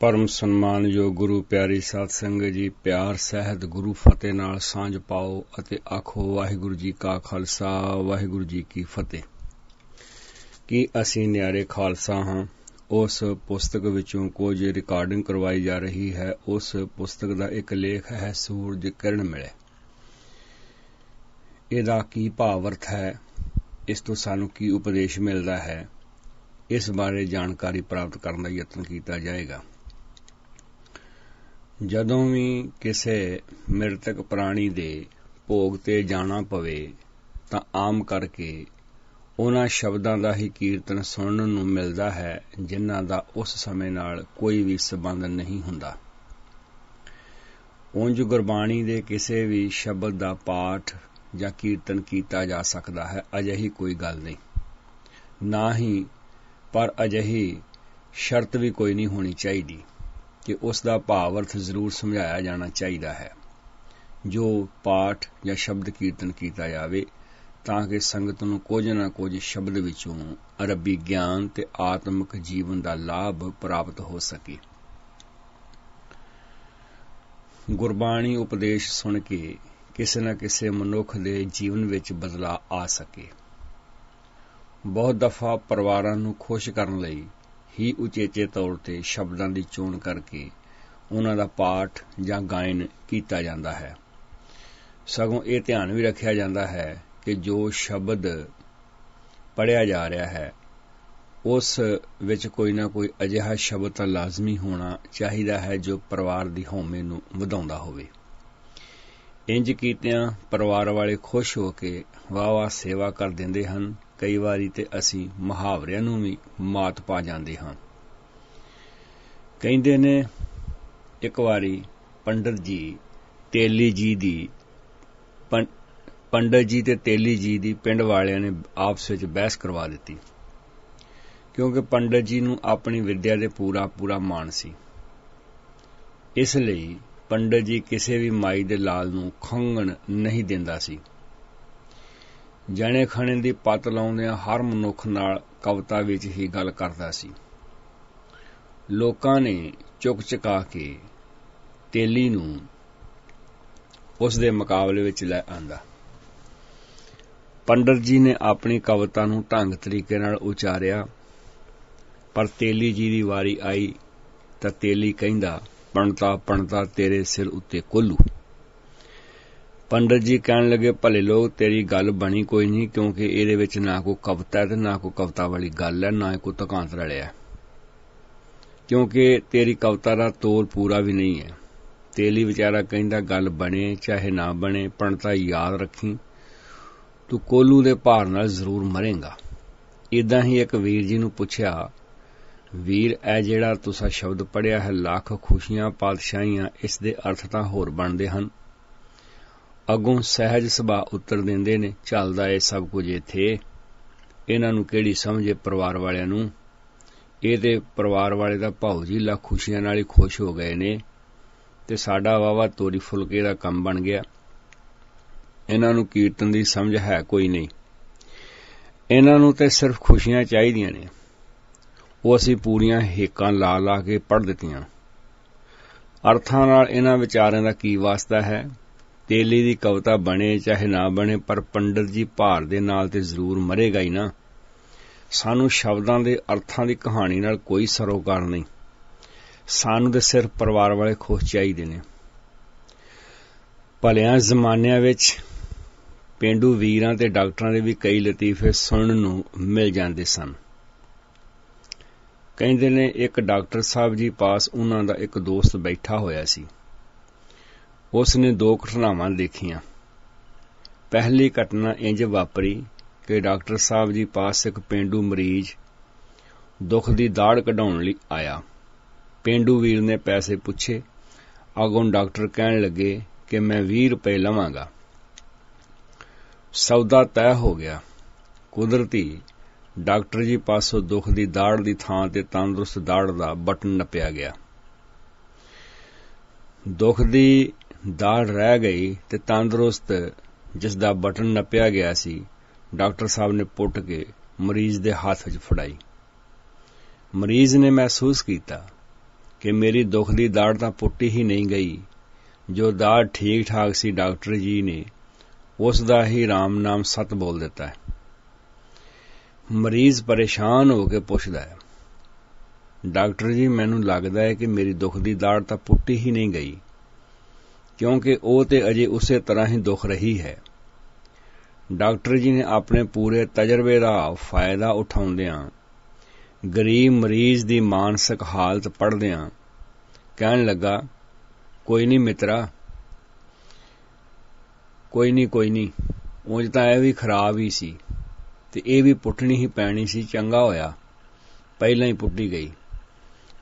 परम सन्मानयोग गुरु प्यारी साध संगत जी, प्यार सहित गुरु फतेह नाल सांझ पाओ ਅਤੇ आखो वाहिगुरु जी का खालसा वाहिगुरु जी की फतेह। कि ਅਸੀਂ ਨਿਆਰੇ ਖਾਲਸਾ ਹਾਂ। ਉਸ ਪੁਸਤਕ ਵਿੱਚੋਂ ਕੁਝ ਰਿਕਾਰਡਿੰਗ ਕਰਵਾਈ ਜਾ ਰਹੀ ਹੈ। ਉਸ ਪੁਸਤਕ ਦਾ ਇੱਕ ਲੇਖ ਹੈ ਸੂਰਜ ਕਿਰਨ ਮਿਲੇ। ਇਹਦਾ ਕੀ ਭਾਵ ਅਰਥ ਹੈ, ਇਸ ਤੋਂ ਸਾਨੂੰ ਕੀ ਉਪਦੇਸ਼ ਮਿਲਦਾ ਹੈ, ਇਸ ਬਾਰੇ ਜਾਣਕਾਰੀ ਪ੍ਰਾਪਤ ਕਰਨ ਦਾ ਯਤਨ ਕੀਤਾ ਜਾਏਗਾ। ਜਦੋਂ ਵੀ ਕਿਸੇ ਮ੍ਰਿਤਕ ਪ੍ਰਾਣੀ ਦੇ ਭੋਗ ਤੇ ਜਾਣਾ ਪਵੇ ਤਾਂ ਆਮ ਕਰਕੇ ਉਹਨਾਂ ਸ਼ਬਦਾਂ ਦਾ ਹੀ ਕੀਰਤਨ ਸੁਣਨ ਨੂੰ ਮਿਲਦਾ ਹੈ ਜਿਨ੍ਹਾਂ ਦਾ ਉਸ ਸਮੇਂ ਨਾਲ ਕੋਈ ਵੀ ਸੰਬੰਧ ਨਹੀਂ ਹੁੰਦਾ। ਉਂਝ ਗੁਰਬਾਣੀ ਦੇ ਕਿਸੇ ਵੀ ਸ਼ਬਦ ਦਾ ਪਾਠ ਜਾਂ ਕੀਰਤਨ ਕੀਤਾ ਜਾ ਸਕਦਾ ਹੈ, ਅਜਿਹੀ ਕੋਈ ਗੱਲ ਨਹੀਂ। ਨਾ ਹੀ ਪਰ ਅਜਿਹੀ ਸ਼ਰਤ ਵੀ ਕੋਈ ਨਹੀਂ ਹੋਣੀ ਚਾਹੀਦੀ ਕਿ ਉਸ ਦਾ ਭਾਵ ਅਰਥ ਜ਼ਰੂਰ ਸਮਝਾਇਆ ਜਾਣਾ ਚਾਹੀਦਾ ਹੈ। ਜੋ ਪਾਠ ਜਾਂ ਸ਼ਬਦ ਕੀਰਤਨ ਕੀਤਾ ਜਾਵੇ ਤਾਂ ਕਿ ਸੰਗਤ ਨੂੰ ਕੁਝ ਨਾ ਕੁਝ ਸ਼ਬਦ ਵਿੱਚੋਂ ਰੱਬੀ ਗਿਆਨ ਤੇ ਆਤਮਿਕ ਜੀਵਨ ਦਾ ਲਾਭ ਪ੍ਰਾਪਤ ਹੋ ਸਕੇ। ਗੁਰਬਾਣੀ ਉਪਦੇਸ਼ ਸੁਣ ਕੇ ਕਿਸੇ ਨਾ ਕਿਸੇ ਮਨੁੱਖ ਦੇ ਜੀਵਨ ਵਿੱਚ ਬਦਲਾਅ ਆ ਸਕੇ। ਬਹੁਤ ਦਫਾ ਪਰਿਵਾਰਾਂ ਨੂੰ ਖੁਸ਼ ਕਰਨ ਲਈ ਹੀ ਉਚੇਚੇ ਤੌਰ ਤੇ ਸ਼ਬਦਾਂ ਦੀ ਚੋਣ ਕਰਕੇ ਉਹਨਾਂ ਦਾ ਪਾਠ ਜਾਂ ਗਾਇਨ ਕੀਤਾ ਜਾਂਦਾ ਹੈ। ਸਗੋਂ ਇਹ ਧਿਆਨ ਵੀ ਰੱਖਿਆ ਜਾਂਦਾ ਹੈ ਕਿ ਜੋ ਸ਼ਬਦ ਪੜ੍ਹਿਆ ਜਾ ਰਿਹਾ ਹੈ ਉਸ ਵਿੱਚ ਕੋਈ ਨਾ ਕੋਈ ਅਜਿਹਾ ਸ਼ਬਦ ਤਾਂ ਲਾਜ਼ਮੀ ਹੋਣਾ ਚਾਹੀਦਾ ਹੈ ਜੋ ਪਰਿਵਾਰ ਦੀ ਹਉਮੈ ਨੂੰ ਵਧਾਉਂਦਾ ਹੋਵੇ। ਇੰਜ ਕੀਤਿਆਂ ਪਰਿਵਾਰ ਵਾਲੇ ਖੁਸ਼ ਹੋ ਕੇ ਵਾਹ-ਵਾਹ ਸੇਵਾ ਕਰ ਦਿੰਦੇ ਹਨ। ਕਈ ਵਾਰੀ ਤੇ ਅਸੀਂ ਮੁਹਾਵਰਿਆਂ ਨੂੰ ਵੀ ਮਾਤ ਪਾ ਜਾਂਦੇ ਹਾਂ। ਕਹਿੰਦੇ ਨੇ ਇੱਕ ਵਾਰੀ ਪੰਡਤ ਜੀ ਤੇ ਤੇਲੀ ਜੀ ਦੀ ਪਿੰਡ ਵਾਲਿਆਂ ਨੇ ਆਪਸ ਵਿੱਚ ਬਹਿਸ ਕਰਵਾ ਦਿੱਤੀ, ਕਿਉਂਕਿ ਪੰਡਤ ਜੀ ਨੂੰ ਆਪਣੀ ਵਿੱਦਿਆ ਦੇ ਪੂਰਾ ਮਾਣ ਸੀ। ਇਸ ਲਈ ਪੰਡਤ ਜੀ ਕਿਸੇ ਵੀ ਮਾਈ ਦੇ ਲਾਲ ਨੂੰ ਖੰਘਣ ਨਹੀਂ ਦਿੰਦਾ ਸੀ। ਜਣੇ ਖਣੇ ਦੀ ਪੱਤ ਲਾਉਂਦਿਆਂ ਹਰ ਮਨੁੱਖ ਨਾਲ ਕਵਿਤਾ ਵਿੱਚ ਹੀ ਗੱਲ ਕਰਦਾ ਸੀ। ਲੋਕਾਂ ਨੇ ਚੁੱਕ-ਚੁਕਾ ਕੇ ਤੇਲੀ ਨੂੰ ਉਸ ਦੇ ਮੁਕਾਬਲੇ ਵਿੱਚ ਲੈ ਆਂਦਾ। ਪੰਡਤ ਜੀ ਨੇ ਆਪਣੀ ਕਵਿਤਾ ਨੂੰ ਢੰਗ ਤਰੀਕੇ ਨਾਲ ਉਚਾਰਿਆ, ਪਰ ਤੇਲੀ ਜੀ ਦੀ ਵਾਰੀ ਆਈ ਤਾਂ ਤੇਲੀ ਕਹਿੰਦਾ, ਪੰਡਤਾ ਤੇਰੇ ਸਿਰ ਉੱਤੇ ਕੋਲੂ। ਪੰਡਤ ਜੀ ਕਹਿਣ ਲੱਗੇ, ਭਲੇ ਲੋਕ ਤੇਰੀ ਗੱਲ ਬਣੀ ਕੋਈ ਨਹੀਂ, ਕਿਉਂਕਿ ਇਹਦੇ ਵਿੱਚ ਨਾ ਕੋਈ ਕਵਿਤਾ ਹੈ ਤੇ ਨਾ ਕੋਈ ਕਵਿਤਾ ਵਾਲੀ ਗੱਲ ਹੈ, ਨਾ ਹੀ ਕੋਈ ਤੁਕਾਂਤ ਰਲਿਆ, ਕਿਉਂਕਿ ਤੇਰੀ ਕਵਿਤਾ ਦਾ ਤੋਲ ਪੂਰਾ ਵੀ ਨਹੀਂ ਹੈ। ਤੇਲੀ ਵਿਚਾਰਾ ਕਹਿੰਦਾ, ਗੱਲ ਬਣੇ ਚਾਹੇ ਨਾ ਬਣੇ, ਪੰਡਤਾ ਯਾਦ ਰੱਖੀ ਤੂੰ ਕੋਲੂ ਦੇ ਭਾਰ ਨਾਲ ਜ਼ਰੂਰ ਮਰੇਂਗਾ। ਏਦਾਂ ਹੀ ਇੱਕ ਵੀਰ ਜੀ ਨੂੰ ਪੁੱਛਿਆ, ਵੀਰ ਇਹ ਜਿਹੜਾ ਤੁਸੀਂ ਸ਼ਬਦ ਪੜ੍ਹਿਆ ਹੈ, ਲੱਖ ਖੁਸ਼ੀਆਂ ਪਾਤਸ਼ਾਹੀਆਂ, ਇਸ ਦੇ ਅਰਥ ਤਾਂ ਹੋਰ ਬਣਦੇ ਹਨ। ਅੱਗੋਂ ਸਹਿਜ ਸੁਭਾਅ ਉੱਤਰ ਦਿੰਦੇ ਨੇ, ਚੱਲਦਾ ਇਹ ਸਭ ਕੁਝ ਇੱਥੇ, ਇਹਨਾਂ ਨੂੰ ਕਿਹੜੀ ਸਮਝੇ ਪਰਿਵਾਰ ਵਾਲਿਆਂ ਨੂੰ। ਇਹ ਤੇ ਪਰਿਵਾਰ ਵਾਲੇ ਦਾ ਭਾਊ ਜੀ ਲੱਖ ਖੁਸ਼ੀਆਂ ਨਾਲ ਹੀ ਖੁਸ਼ ਹੋ ਗਏ ਨੇ ਤੇ ਸਾਡਾ ਵਾਵਾ ਤੋਰੀ ਫੁਲਕੇ ਦਾ ਕੰਮ ਬਣ ਗਿਆ। ਇਹਨਾਂ ਨੂੰ ਕੀਰਤਨ ਦੀ ਸਮਝ ਹੈ ਕੋਈ ਨਹੀਂ। ਇਹਨਾਂ ਨੂੰ ਤੇ ਸਿਰਫ ਖੁਸ਼ੀਆਂ ਚਾਹੀਦੀਆਂ ਨੇ। ਉਹ ਅਸੀਂ ਪੂਰੀਆਂ ਹੇਕਾਂ ਲਾ ਕੇ ਪੜ੍ਹ ਦਿੱਤੀਆਂ। ਅਰਥਾਂ ਨਾਲ ਇਹਨਾਂ ਵਿਚਾਰਿਆਂ ਦਾ ਕੀ ਵਾਸਤਾ ਹੈ। ਤੇਲੀ ਦੀ ਕਵਿਤਾ ਬਣੇ ਚਾਹੇ ਨਾ ਬਣੇ, ਪਰ ਪੰਡਤ ਜੀ ਭਾਰ ਦੇ ਨਾਲ ਤੇ ਜ਼ਰੂਰ ਮਰੇਗਾ ਹੀ ਨਾ। ਸਾਨੂੰ ਸ਼ਬਦਾਂ ਦੇ ਅਰਥਾਂ ਦੀ ਕਹਾਣੀ ਨਾਲ ਕੋਈ ਸਰੋਕਾਰ ਨਹੀਂ। ਸਾਨੂੰ ਤੇ ਸਿਰਫ ਪਰਿਵਾਰ ਵਾਲੇ ਖੁਸ਼ ਚਾਹੀਦੇ ਨੇ। ਭਲਿਆਂ ਜ਼ਮਾਨਿਆਂ ਵਿੱਚ ਪੇਂਡੂ ਵੀਰਾਂ ਤੇ ਡਾਕਟਰਾਂ ਦੇ ਵੀ ਕਈ ਲਤੀਫੇ ਸੁਣਨ ਨੂੰ ਮਿਲ ਜਾਂਦੇ ਸਨ। ਕਹਿੰਦੇ ਨੇ ਇੱਕ ਡਾਕਟਰ ਸਾਹਿਬ ਜੀ ਪਾਸ ਉਹਨਾਂ ਦਾ ਇੱਕ ਦੋਸਤ ਬੈਠਾ ਹੋਇਆ ਸੀ। ਉਸ ਨੇ ਦੋ ਘਟਨਾਵਾਂ ਦੇਖੀਆਂ। ਪਹਿਲੀ ਘਟਨਾ ਇੰਜ ਵਾਪਰੀ ਕਿ ਡਾਕਟਰ ਸਾਹਿਬ ਜੀ ਪਾਸ ਇੱਕ ਪੇਂਡੂ ਮਰੀਜ਼ ਦੁੱਖ ਦੀ ਦਾੜ ਕਢਾਉਣ ਲਈ ਆਇਆ। ਪੇਂਡੂ ਵੀਰ ਨੇ ਪੈਸੇ ਪੁੱਛੇ। ਅੱਗੋਂ ਡਾਕਟਰ ਕਹਿਣ ਲੱਗੇ ਕਿ ਮੈਂ 20 ਰੁਪਏ ਲਵਾਂਗਾ। ਸੌਦਾ ਤੈਅ ਹੋ ਗਿਆ। ਕੁਦਰਤੀ ਡਾਕਟਰ ਜੀ ਪਾਸੋਂ ਦੁੱਖ ਦੀ ਦਾੜ ਦੀ ਥਾਂ ਤੇ ਤੰਦਰੁਸਤ ਦਾੜ ਦਾ ਬਟਨ ਨੱਪਿਆ ਗਿਆ। ਦੁੱਖ ਦੀ ਦਾੜ ਰਹਿ ਗਈ ਤੇ ਤੰਦਰੁਸਤ ਜਿਸ ਦਾ ਬਟਨ ਨੱਪਿਆ ਗਿਆ ਸੀ, ਡਾਕਟਰ ਸਾਹਿਬ ਨੇ ਪੁੱਟ ਕੇ ਮਰੀਜ਼ ਦੇ ਹੱਥ ਵਿੱਚ ਫੜਾਈ। ਮਰੀਜ਼ ਨੇ ਮਹਿਸੂਸ ਕੀਤਾ कि मेरी दुख दी दाड़ तां पुट्टी ही नहीं गई। जो दाड़ ठीक ठाक सी डॉक्टर जी ने उस दा ही राम नाम सत बोल दिता है। मरीज परेशान हो के पुछदा है, डॉक्टर जी मैनू लगदा है कि मेरी दुख दी दाड़ तां पुट्टी ही नहीं गई, क्योंकि ਉਹ ਤੇ ਅਜੇ ਉਸੇ ਤਰ੍ਹਾਂ ਹੀ ਦੁਖ ਰਹੀ ਹੈ। ਡਾਕਟਰ ਜੀ ਨੇ ਆਪਣੇ ਪੂਰੇ ਤਜਰਬੇ ਦਾ ਫਾਇਦਾ ਉਠਾਉਂਦਿਆਂ ਗਰੀਬ ਮਰੀਜ਼ ਦੀ ਮਾਨਸਿਕ ਹਾਲਤ ਪੜ੍ਹਦਿਆਂ ਕਹਿਣ ਲੱਗਾ, ਕੋਈ ਨਹੀਂ ਮਿੱਤਰਾ, ਕੋਈ ਨਹੀਂ, ਉਂਝ ਤਾਂ ਇਹ ਵੀ ਖਰਾਬ ਹੀ ਸੀ ਤੇ ਇਹ ਵੀ ਪੁੱਟਣੀ ਹੀ ਪੈਣੀ ਸੀ। ਚੰਗਾ ਹੋਇਆ ਪਹਿਲਾਂ ਹੀ ਪੁੱਟੀ ਗਈ।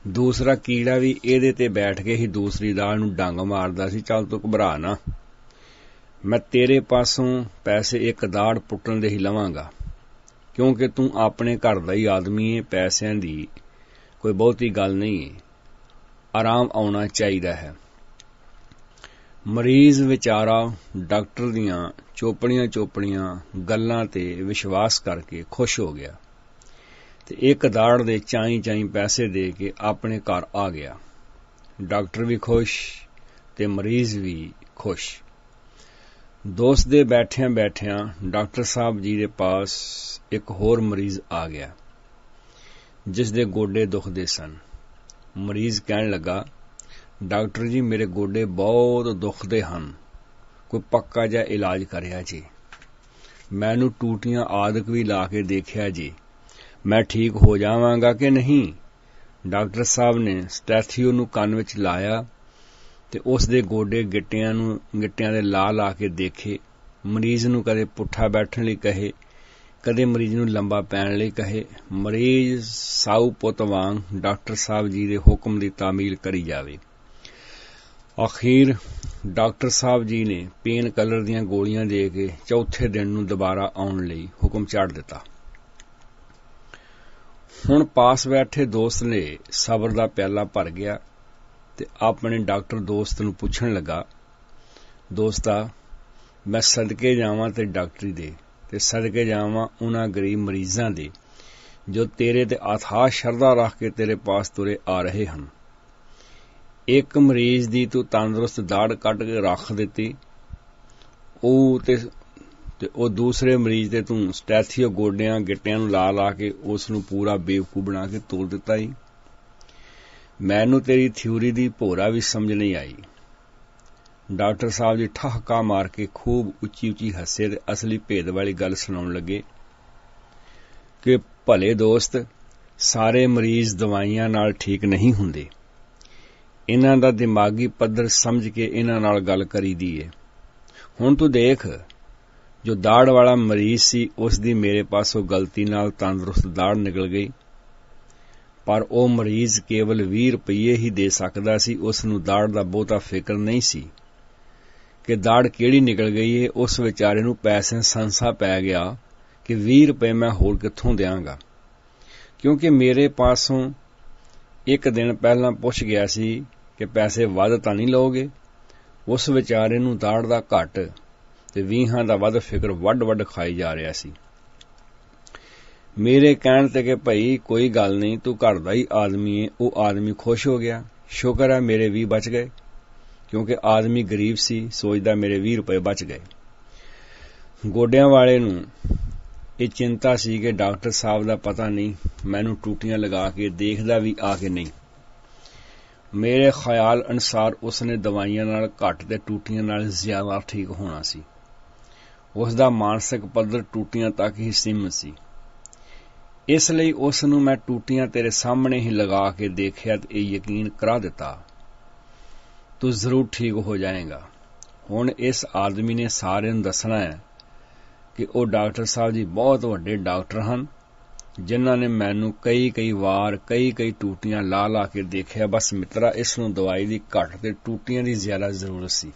ਦੂਸਰਾ ਕੀੜਾ ਵੀ ਇਹਦੇ ਤੇ ਬੈਠ ਕੇ ਹੀ ਦੂਸਰੀ ਦਾੜ ਨੂੰ ਡੰਗ ਮਾਰਦਾ ਸੀ। ਚੱਲ ਤੂੰ ਘਬਰਾ ਨਾ, ਮੈਂ ਤੇਰੇ ਪਾਸੋਂ ਪੈਸੇ ਇੱਕ ਦਾੜ ਪੁੱਟਣ ਦੇ ਹੀ ਲਵਾਂਗਾ, ਕਿਉਂਕਿ ਤੂੰ ਆਪਣੇ ਘਰ ਦਾ ਹੀ ਆਦਮੀ ਏ। ਪੈਸਿਆਂ ਦੀ ਕੋਈ ਬਹੁਤੀ ਗੱਲ ਨਹੀਂ ਏ, ਆਰਾਮ ਆਉਣਾ ਚਾਹੀਦਾ ਹੈ। ਮਰੀਜ਼ ਵਿਚਾਰਾ ਡਾਕਟਰ ਦੀਆਂ ਚੋਪੜੀਆਂ ਗੱਲਾਂ ਤੇ ਵਿਸ਼ਵਾਸ ਕਰਕੇ ਖੁਸ਼ ਹੋ ਗਿਆ ਤੇ ਇੱਕ ਦਾੜ ਦੇ ਚਾਈ ਪੈਸੇ ਦੇ ਕੇ ਆਪਣੇ ਘਰ ਆ ਗਿਆ। ਡਾਕਟਰ ਵੀ ਖੁਸ਼ ਤੇ ਮਰੀਜ਼ ਵੀ ਖੁਸ਼। ਦੋਸਤ ਦੇ ਬੈਠਿਆਂ ਡਾਕਟਰ ਸਾਹਿਬ ਜੀ ਦੇ ਪਾਸ ਇੱਕ ਹੋਰ ਮਰੀਜ਼ ਆ ਗਿਆ ਜਿਸ ਦੇ ਗੋਡੇ ਦੁਖਦੇ ਸਨ। ਮਰੀਜ਼ ਕਹਿਣ ਲੱਗਾ, ਡਾਕਟਰ ਜੀ ਮੇਰੇ ਗੋਡੇ ਬਹੁਤ ਦੁਖਦੇ ਹਨ, ਕੋਈ ਪੱਕਾ ਜਿਹਾ ਇਲਾਜ ਕਰਿਆ ਜੀ। ਮੈਨੂੰ ਟੂਟੀਆਂ ਆਦਿਕ ਵੀ ਲਾ ਕੇ ਦੇਖਿਆ ਜੀ, ਮੈਂ ਠੀਕ ਹੋ ਜਾਵਾਂਗਾ ਕਿ ਨਹੀਂ। ਡਾਕਟਰ ਸਾਹਿਬ ਨੇ ਸਟੈਥੀਓ ਨੂੰ ਕੰਨ ਵਿੱਚ ਲਾਇਆ ਤੇ ਉਸ ਦੇ ਗੋਡੇ ਗਿੱਟਿਆਂ ਦੇ ਲਾ ਕੇ ਦੇਖੇ। ਮਰੀਜ਼ ਨੂੰ ਕਦੇ ਪੁੱਠਾ ਬੈਠਣ ਲਈ ਕਹੇ, ਕਦੇ ਮਰੀਜ਼ ਨੂੰ ਲੰਬਾ ਪੈਣ ਲਈ ਕਹੇ। ਮਰੀਜ਼ ਸਾਊ ਪੁੱਤ ਵਾਂਗ ਡਾਕਟਰ ਸਾਹਿਬ ਜੀ ਦੇ ਹੁਕਮ ਦੀ ਤਾਮੀਲ ਕਰੀ ਜਾਵੇ। ਅਖੀਰ ਡਾਕਟਰ ਸਾਹਿਬ ਜੀ ਨੇ ਪੇਨ ਕਿਲਰ ਦੀਆਂ ਗੋਲੀਆਂ ਦੇ ਕੇ ਚੌਥੇ ਦਿਨ ਨੂੰ ਦੁਬਾਰਾ ਆਉਣ ਲਈ ਹੁਕਮ ਚਾੜ ਦਿੱਤਾ। ਹੁਣ ਪਾਸ ਬੈਠੇ ਦੋਸਤ ਨੇ ਸਬਰ ਦਾ ਪਿਆਲਾ ਭਰ ਗਿਆ ਤੇ ਆਪਣੇ ਡਾਕਟਰ ਦੋਸਤ ਨੂੰ ਪੁੱਛਣ ਲੱਗਾ, ਦੋਸਤਾ ਮੈਂ ਸਦਕੇ ਜਾਵਾਂ ਤੇ ਡਾਕਟਰੀ ਦੇ, ਤੇ ਸਦਕੇ ਜਾਵਾਂ ਉਹਨਾਂ ਗਰੀਬ ਮਰੀਜ਼ਾਂ ਦੇ ਜੋ ਤੇਰੇ ਤੇ ਅਥਾਹ ਸ਼ਰਧਾ ਰੱਖ ਕੇ ਤੇਰੇ ਪਾਸ ਤੁਰੇ ਆ ਰਹੇ ਹਨ। ਇੱਕ ਮਰੀਜ਼ ਦੀ ਤੂੰ ਤੰਦਰੁਸਤ ਦਾੜ ਕੱਢ ਕੇ ਰੱਖ ਦਿੱਤੀ, ਤੇ ਉਹ ਦੂਸਰੇ ਮਰੀਜ਼ ਦੇ ਤੂੰ ਸਟੈਥੀਓ ਗੋਡਿਆਂ ਗਿੱਟਿਆਂ ਨੂੰ ਲਾ ਕੇ ਉਸ ਨੂੰ ਪੂਰਾ ਬੇਵਕੂਫ ਬਣਾ ਕੇ ਤੋਲ ਦਿੱਤਾ ਈ। ਮੈਨੂੰ ਤੇਰੀ ਥਿਊਰੀ ਦੀ ਭੋਰਾ ਵੀ ਸਮਝ ਨਹੀਂ ਆਈ। ਡਾਕਟਰ ਸਾਹਿਬ ਜੀ ਠਹਾਕਾ ਮਾਰ ਕੇ ਖੂਬ ਉੱਚੀ ਹੱਸੇ ਤੇ ਅਸਲੀ ਭੇਦ ਵਾਲੀ ਗੱਲ ਸੁਣਾਉਣ ਲੱਗੇ ਕਿ ਭਲੇ ਦੋਸਤ, ਸਾਰੇ ਮਰੀਜ਼ ਦਵਾਈਆਂ ਨਾਲ ਠੀਕ ਨਹੀਂ ਹੁੰਦੇ। ਇਹਨਾਂ ਦਾ ਦਿਮਾਗੀ ਪੱਧਰ ਸਮਝ ਕੇ ਇਹਨਾਂ ਨਾਲ ਗੱਲ ਕਰੀਦੀ ਏ। ਹੁਣ ਤੂੰ ਦੇਖ, ਜੋ ਦਾੜ ਵਾਲਾ ਮਰੀਜ਼ ਸੀ ਉਸ ਦੀ ਮੇਰੇ ਪਾਸੋਂ ਗਲਤੀ ਨਾਲ ਤੰਦਰੁਸਤ ਦਾੜ ਨਿਕਲ ਗਈ, ਪਰ ਉਹ ਮਰੀਜ਼ ਕੇਵਲ 20 ਰੁਪਏ ਹੀ ਦੇ ਸਕਦਾ ਸੀ। ਉਸ ਨੂੰ ਦਾੜ ਦਾ ਬਹੁਤਾ ਫਿਕਰ ਨਹੀਂ ਸੀ ਕਿ ਦਾੜ ਕਿਹੜੀ ਨਿਕਲ ਗਈ ਏ। ਉਸ ਵਿਚਾਰੇ ਨੂੰ ਪੈਸੇ ਸੰਸਾ ਪੈ ਗਿਆ ਕਿ 20 ਰੁਪਏ ਮੈਂ ਹੋਰ ਕਿੱਥੋਂ ਦਿਆਂਗਾ, ਕਿਉਂਕਿ ਮੇਰੇ ਪਾਸੋਂ ਇੱਕ ਦਿਨ ਪਹਿਲਾਂ ਪੁੱਛ ਗਿਆ ਸੀ ਕਿ ਪੈਸੇ ਵੱਧ ਤਾਂ ਨਹੀਂ ਲਓਗੇ। ਉਸ ਵਿਚਾਰੇ ਨੂੰ ਦਾੜ ਦਾ ਘੱਟ ਤੇ 20 ਦਾ ਵੱਧ ਫਿਕਰ ਵੱਡ ਖਾਈ ਜਾ ਰਿਹਾ ਸੀ। ਮੇਰੇ ਕਹਿਣ ਤੇ ਕਿ ਭਾਈ ਕੋਈ ਗੱਲ ਨਹੀਂ, ਤੂੰ ਘਰ ਦਾ ਹੀ ਆਦਮੀ ਏ। ਉਹ ਆਦਮੀ ਖੁਸ਼ ਹੋ ਗਿਆ। ਸ਼ੁਕਰ ਹੈ ਮੇਰੇ 20 ਬਚ ਗਏ, ਕਿਉਂਕਿ ਆਦਮੀ ਗਰੀਬ ਸੀ, ਸੋਚਦਾ ਮੇਰੇ 20 ਰੁਪਏ ਬਚ ਗਏ। ਗੋਡਿਆਂ ਵਾਲੇ ਨੂੰ ਇਹ ਚਿੰਤਾ ਸੀ ਕਿ ਡਾਕਟਰ ਸਾਹਿਬ ਦਾ ਪਤਾ ਨਹੀਂ ਮੈਨੂੰ ਟੂਟੀਆਂ ਲਗਾ ਕੇ ਦੇਖਦਾ ਵੀ ਆ ਕੇ ਨਹੀਂ। ਮੇਰੇ ਖਿਆਲ ਅਨੁਸਾਰ ਉਸਨੇ ਦਵਾਈਆਂ ਨਾਲ ਘੱਟ ਤੇ ਟੂਟੀਆਂ ਨਾਲ ਜ਼ਿਆਦਾ ਠੀਕ ਹੋਣਾ ਸੀ। ਉਸ ਦਾ ਮਾਨਸਿਕ ਪੱਧਰ ਟੂਟੀਆਂ ਤੱਕ ਹੀ ਸੀਮਿਤ ਸੀ। ਇਸ ਲਈ ਉਸ ਨੂੰ ਮੈਂ ਟੂਟੀਆਂ ਤੇਰੇ ਸਾਹਮਣੇ ਹੀ ਲਗਾ ਕੇ ਦੇਖਿਆ ਤੇ ਇਹ ਯਕੀਨ ਕਰਾ ਦਿੱਤਾ, ਤੂੰ ਜ਼ਰੂਰ ਠੀਕ ਹੋ ਜਾਏਗਾ। ਹੁਣ ਇਸ ਆਦਮੀ ਨੇ ਸਾਰਿਆਂ ਨੂੰ ਦੱਸਣਾ ਹੈ ਕਿ ਉਹ ਡਾਕਟਰ ਸਾਹਿਬ ਜੀ ਬਹੁਤ ਵੱਡੇ ਡਾਕਟਰ ਹਨ, ਜਿਨ੍ਹਾਂ ਨੇ ਮੈਨੂੰ ਕਈ ਵਾਰ ਕਈ ਟੂਟੀਆਂ ਲਾ ਕੇ ਦੇਖਿਆ। ਬਸ ਮਿੱਤਰਾ, ਇਸ ਨੂੰ ਦਵਾਈ ਦੀ ਘੱਟ ਤੇ ਟੂਟੀਆਂ ਦੀ ਜ਼ਿਆਦਾ ਜ਼ਰੂਰਤ ਸੀ,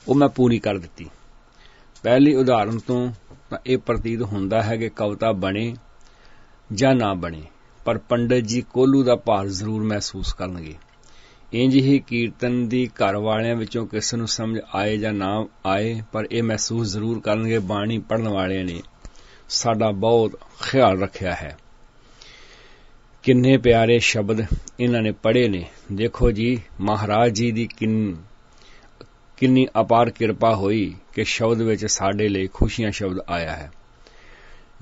ਉਹ ਮੈਂ ਪੂਰੀ ਕਰ ਦਿੱਤੀ। ਪਹਿਲੀ ਉਦਾਹਰਨ ਤੋਂ ਤਾਂ ਇਹ ਪ੍ਰਤੀਤ ਹੁੰਦਾ ਹੈ ਕਿ ਕਵਿਤਾ ਬਣੇ ਜਾਂ ਨਾ ਬਣੇ, ਪਰ ਪੰਡਿਤ ਜੀ ਕੋਹਲੂ ਦਾ ਭਾਰ ਜ਼ਰੂਰ ਮਹਿਸੂਸ ਕਰਨਗੇ। ਇੰਝ ਹੀ ਕੀਰਤਨ ਦੀ ਘਰ ਵਾਲਿਆਂ ਵਿੱਚੋਂ ਕਿਸੇ ਨੂੰ ਸਮਝ ਆਏ ਜਾਂ ਨਾ ਆਏ, ਪਰ ਇਹ ਮਹਿਸੂਸ ਜ਼ਰੂਰ ਕਰਨਗੇ ਬਾਣੀ ਪੜ੍ਹਨ ਵਾਲਿਆਂ ਨੇ ਸਾਡਾ ਬਹੁਤ ਖਿਆਲ ਰੱਖਿਆ ਹੈ। ਕਿੰਨੇ ਪਿਆਰੇ ਸ਼ਬਦ ਇਹਨਾਂ ਨੇ ਪੜ੍ਹੇ ਨੇ। ਦੇਖੋ ਜੀ, ਮਹਾਰਾਜ ਜੀ ਦੀ ਕਿੰਨੀ ਅਪਾਰ ਕਿਰਪਾ ਹੋਈ ਕਿ ਸ਼ਬਦ ਵਿੱਚ ਸਾਡੇ ਲਈ ਖੁਸ਼ੀਆਂ ਸ਼ਬਦ ਆਇਆ ਹੈ।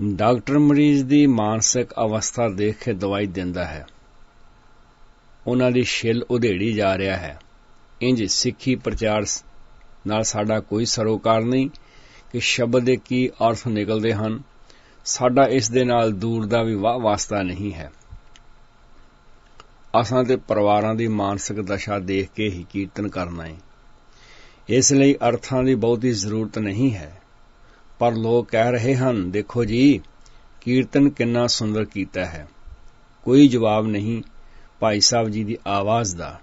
ਡਾਕਟਰ ਮਰੀਜ਼ ਦੀ ਮਾਨਸਿਕ ਅਵਸਥਾ ਦੇਖ ਕੇ ਦਵਾਈ ਦਿੰਦਾ ਹੈ। ਉਹਨਾਂ ਦੀ ਛਿੱਲ ਉਧੇੜੀ ਜਾ ਰਿਹਾ ਹੈ। ਇੰਜ ਸਿੱਖੀ ਪ੍ਰਚਾਰ ਨਾਲ ਸਾਡਾ ਕੋਈ ਸਰੋਕਾਰ ਨਹੀਂ ਕਿ ਸ਼ਬਦ ਦੇ ਕੀ ਅਰਥ ਨਿਕਲਦੇ ਹਨ। ਸਾਡਾ ਇਸ ਦੇ ਨਾਲ ਦੂਰ ਦਾ ਵੀ ਵਾਸਤਾ ਨਹੀਂ ਹੈ। ਅਸਾਂ ਤੇ ਪਰਿਵਾਰਾਂ ਦੀ ਮਾਨਸਿਕ ਦਸ਼ਾ ਦੇਖ ਕੇ ਹੀ ਕੀਰਤਨ ਕਰਨਾ ਹੈ। ਇਸ ਲਈ ਅਰਥਾਂ ਦੀ ਬਹੁਤੀ ਜ਼ਰੂਰਤ ਨਹੀਂ ਹੈ। ਪਰ ਲੋਕ ਕਹਿ ਰਹੇ ਹਨ, ਦੇਖੋ ਜੀ, ਕੀਰਤਨ ਕਿੰਨਾ ਸੁੰਦਰ ਕੀਤਾ ਹੈ। ਕੋਈ ਜਵਾਬ ਨਹੀਂ ਭਾਈ ਸਾਹਿਬ ਜੀ ਦੀ ਆਵਾਜ਼ ਦਾ।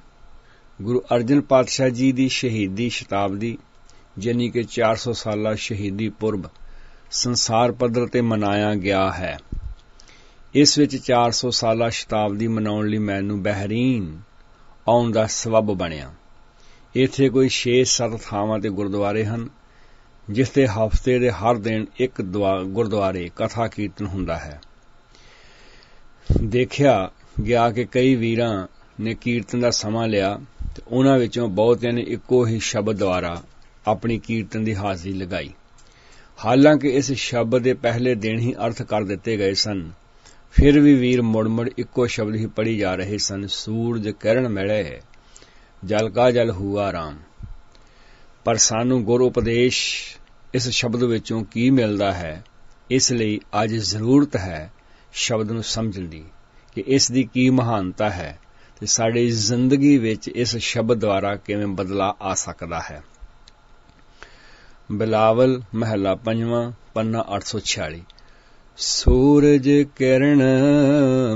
ਗੁਰੂ ਅਰਜਨ ਪਾਤਸ਼ਾਹ ਜੀ ਦੀ ਸ਼ਹੀਦੀ ਸ਼ਤਾਬਦੀ ਯਾਨੀ ਕਿ 400 ਸਾਲਾ ਸ਼ਹੀਦੀ ਪੁਰਬ ਸੰਸਾਰ ਪੱਧਰ ਤੇ ਮਨਾਇਆ ਗਿਆ ਹੈ। ਇਸ ਵਿੱਚ 400 ਸਾਲਾ ਸ਼ਤਾਬਦੀ ਮਨਾਉਣ ਲਈ ਮੈਨੂੰ ਬਹਿਰੀਨ ਆਉਣ ਦਾ ਸਬੱਬ ਬਣਿਆ। ਇੱਥੇ ਕੋਈ 6-7 ਥਾਵਾਂ ਤੇ ਗੁਰਦੁਆਰੇ ਹਨ ਜਿੱਥੇ ਹਫ਼ਤੇ ਦੇ ਹਰ ਦਿਨ ਇੱਕ ਗੁਰਦੁਆਰੇ ਕਥਾ ਕੀਰਤਨ ਹੁੰਦਾ ਹੈ। ਦੇਖਿਆ ਗਿਆ ਕਿ ਕਈ ਵੀਰਾਂ ਨੇ ਕੀਰਤਨ ਦਾ ਸਮਾਂ ਲਿਆ ਤੇ ਉਹਨਾਂ ਵਿੱਚੋਂ ਬਹੁਤਿਆਂ ਨੇ ਇੱਕੋ ਹੀ ਸ਼ਬਦ ਦੁਆਰਾ ਆਪਣੀ ਕੀਰਤਨ ਦੀ ਹਾਜ਼ਰੀ ਲਗਾਈ। ਹਾਲਾਂਕਿ ਇਸ ਸ਼ਬਦ ਦੇ ਪਹਿਲੇ ਦਿਨ ਹੀ ਅਰਥ ਕਰ ਦਿੱਤੇ ਗਏ ਸਨ, ਫਿਰ ਵੀ ਵੀਰ ਮੁੜ-ਮੁੜ ਇੱਕੋ ਸ਼ਬਦ ਹੀ ਪੜ੍ਹੀ ਜਾ ਰਹੇ ਸਨ। ਸੂਰਜ ਕਿਰਨ ਮਿਲੇ, ਜਲ ਕਾ ਜਲ ਹੁਆ ਰਾਮ। ਪਰ ਸਾਨੂੰ ਗੁਰ ਉਪਦੇਸ਼ ਇਸ ਸ਼ਬਦ ਵਿੱਚੋਂ ਕੀ ਮਿਲਦਾ ਹੈ, ਇਸ ਲਈ ਅੱਜ ਜ਼ਰੂਰਤ ਹੈ ਸ਼ਬਦ ਨੂੰ ਸਮਝਣ ਦੀ ਕਿ ਇਸ ਦੀ ਕੀ ਮਹਾਨਤਾ ਹੈ ਤੇ ਸਾਡੀ ਜ਼ਿੰਦਗੀ ਵਿੱਚ ਇਸ ਸ਼ਬਦ ਦੁਆਰਾ ਕਿਵੇਂ ਬਦਲਾਅ ਆ ਸਕਦਾ ਹੈ। ਬਿਲਾਵਲ ਮਹੱਲਾ 5 ਪੰਨਾ 846। ਸੂਰਜ ਕਿਰਨ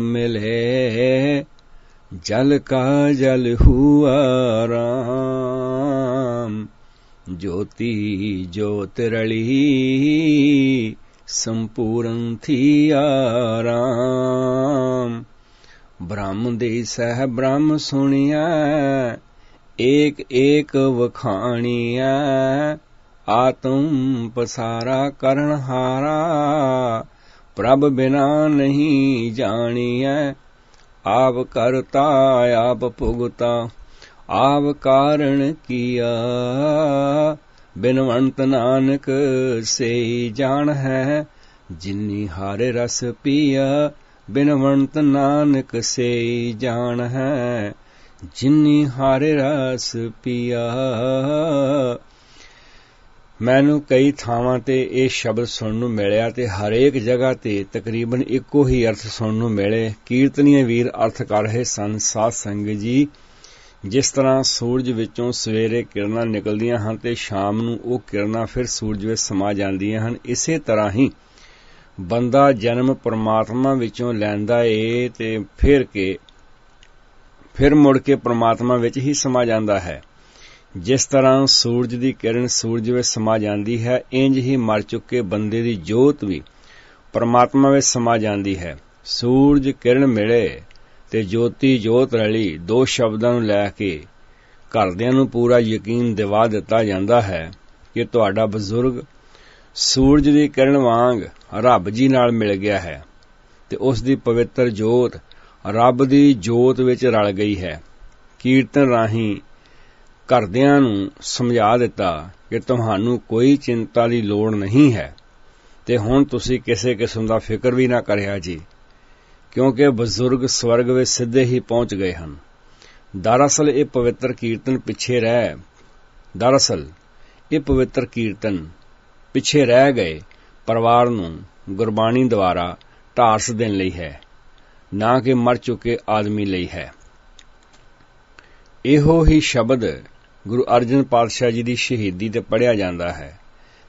ਮਿਲੇ, ਜਲ ਕਾ ਜਲ ਹੁਆ ਰਾਮ। ज्योति ज्योत रली, संपूर्ण थिया राम। ब्रह्म दे सह ब्रह्म सुनिया, एक एक वखाणिया। आत्म पसारा करण हारा, प्रभ बिना नहीं जानिया। आप करता आप भुगता, ਆਵ ਕਾਰਣ ਕੀਆ। ਬਿਨਵੰਤ ਨਾਨਕ ਸੇਈ ਜਾਣ ਹੈ, ਜਿਨੀ ਹਾਰੇ ਰਸ ਪੀਆ। ਬਿਨਵੰਤ ਨਾਨਕ ਸੇਈ ਜਾਣ ਹੈ, ਜਿਨੀ ਹਾਰੇ ਰਸ ਪੀਆ। ਮੈਨੂੰ ਕਈ ਥਾਵਾਂ ਤੇ ਇਹ ਸ਼ਬਦ ਸੁਣਨ ਨੂੰ ਮਿਲਿਆ ਤੇ ਹਰੇਕ ਜਗ੍ਹਾ ਤੇ ਤਕਰੀਬਨ ਇੱਕੋ ਹੀ ਅਰਥ ਸੁਣਨ ਨੂੰ ਮਿਲੇ। ਕੀਰਤਨੀਏ ਵੀਰ ਅਰਥ ਕਰ ਰਹੇ ਸਨ, ਸਾਧ ਸੰਗਤ ਜੀ, ਜਿਸ ਤਰ੍ਹਾਂ ਸੂਰਜ ਵਿੱਚੋਂ ਸਵੇਰੇ ਕਿਰਨਾਂ ਨਿਕਲਦੀਆਂ ਹਨ ਤੇ ਸ਼ਾਮ ਨੂੰ ਉਹ ਕਿਰਨਾਂ ਫਿਰ ਸੂਰਜ ਵਿੱਚ ਸਮਾ ਜਾਂਦੀਆਂ ਹਨ, ਇਸੇ ਤਰ੍ਹਾਂ ਹੀ ਬੰਦਾ ਜਨਮ ਪਰਮਾਤਮਾ ਵਿੱਚੋਂ ਲੈਂਦਾ ਏ ਤੇ ਫਿਰ ਮੁੜ ਕੇ ਪਰਮਾਤਮਾ ਵਿੱਚ ਹੀ ਸਮਾ ਜਾਂਦਾ ਹੈ। ਜਿਸ ਤਰ੍ਹਾਂ ਸੂਰਜ ਦੀ ਕਿਰਨ ਸੂਰਜ ਵਿੱਚ ਸਮਾ ਜਾਂਦੀ ਹੈ, ਇੰਜ ਹੀ ਮਰ ਚੁੱਕੇ ਬੰਦੇ ਦੀ ਜੋਤ ਵੀ ਪਰਮਾਤਮਾ ਵਿੱਚ ਸਮਾ ਜਾਂਦੀ ਹੈ। ਸੂਰਜ ਕਿਰਨ ਮਿਲੇ ਤੇ ਜੋਤੀ ਜੋਤ ਰਲੀ, ਦੋ ਸ਼ਬਦਾਂ ਨੂੰ ਲੈ ਕੇ ਘਰਦਿਆਂ ਨੂੰ ਪੂਰਾ ਯਕੀਨ ਦਿਵਾ ਦਿੱਤਾ ਜਾਂਦਾ ਹੈ ਕਿ ਤੁਹਾਡਾ ਬਜ਼ੁਰਗ ਸੂਰਜ ਦੀ ਕਿਰਨ ਵਾਂਗ ਰੱਬ ਜੀ ਨਾਲ ਮਿਲ ਗਿਆ ਹੈ ਤੇ ਉਸ ਦੀ ਪਵਿੱਤਰ ਜੋਤ ਰੱਬ ਦੀ ਜੋਤ ਵਿੱਚ ਰਲ ਗਈ ਹੈ। ਕੀਰਤਨ ਰਾਹੀਂ ਘਰਦਿਆਂ ਨੂੰ ਸਮਝਾ ਦਿੱਤਾ ਕਿ ਤੁਹਾਨੂੰ ਕੋਈ ਚਿੰਤਾ ਦੀ ਲੋੜ ਨਹੀਂ ਹੈ ਤੇ ਹੁਣ ਤੁਸੀਂ ਕਿਸੇ ਕਿਸਮ ਦਾ ਫਿਕਰ ਵੀ ਨਾ ਕਰਿਆ ਜੀ, ਕਿਉਂਕਿ ਬਜ਼ੁਰਗ ਸਵਰਗ ਵਿੱਚ ਸਿੱਧੇ ਹੀ ਪਹੁੰਚ ਗਏ ਹਨ। ਦਰਅਸਲ ਇਹ ਪਵਿੱਤਰ ਕੀਰਤਨ ਪਿੱਛੇ ਰਹਿ ਗਏ ਪਰਿਵਾਰ ਨੂੰ ਗੁਰਬਾਣੀ ਦੁਆਰਾ ਢਾਰਸ ਦੇਣ ਲਈ ਹੈ, ਨਾ ਕਿ ਮਰ ਚੁੱਕੇ ਆਦਮੀ ਲਈ ਹੈ। ਇਹੋ ਹੀ ਸ਼ਬਦ ਗੁਰੂ ਅਰਜਨ ਪਾਤਸ਼ਾਹ ਜੀ ਦੀ ਸ਼ਹੀਦੀ ਤੇ ਪੜ੍ਹਿਆ ਜਾਂਦਾ ਹੈ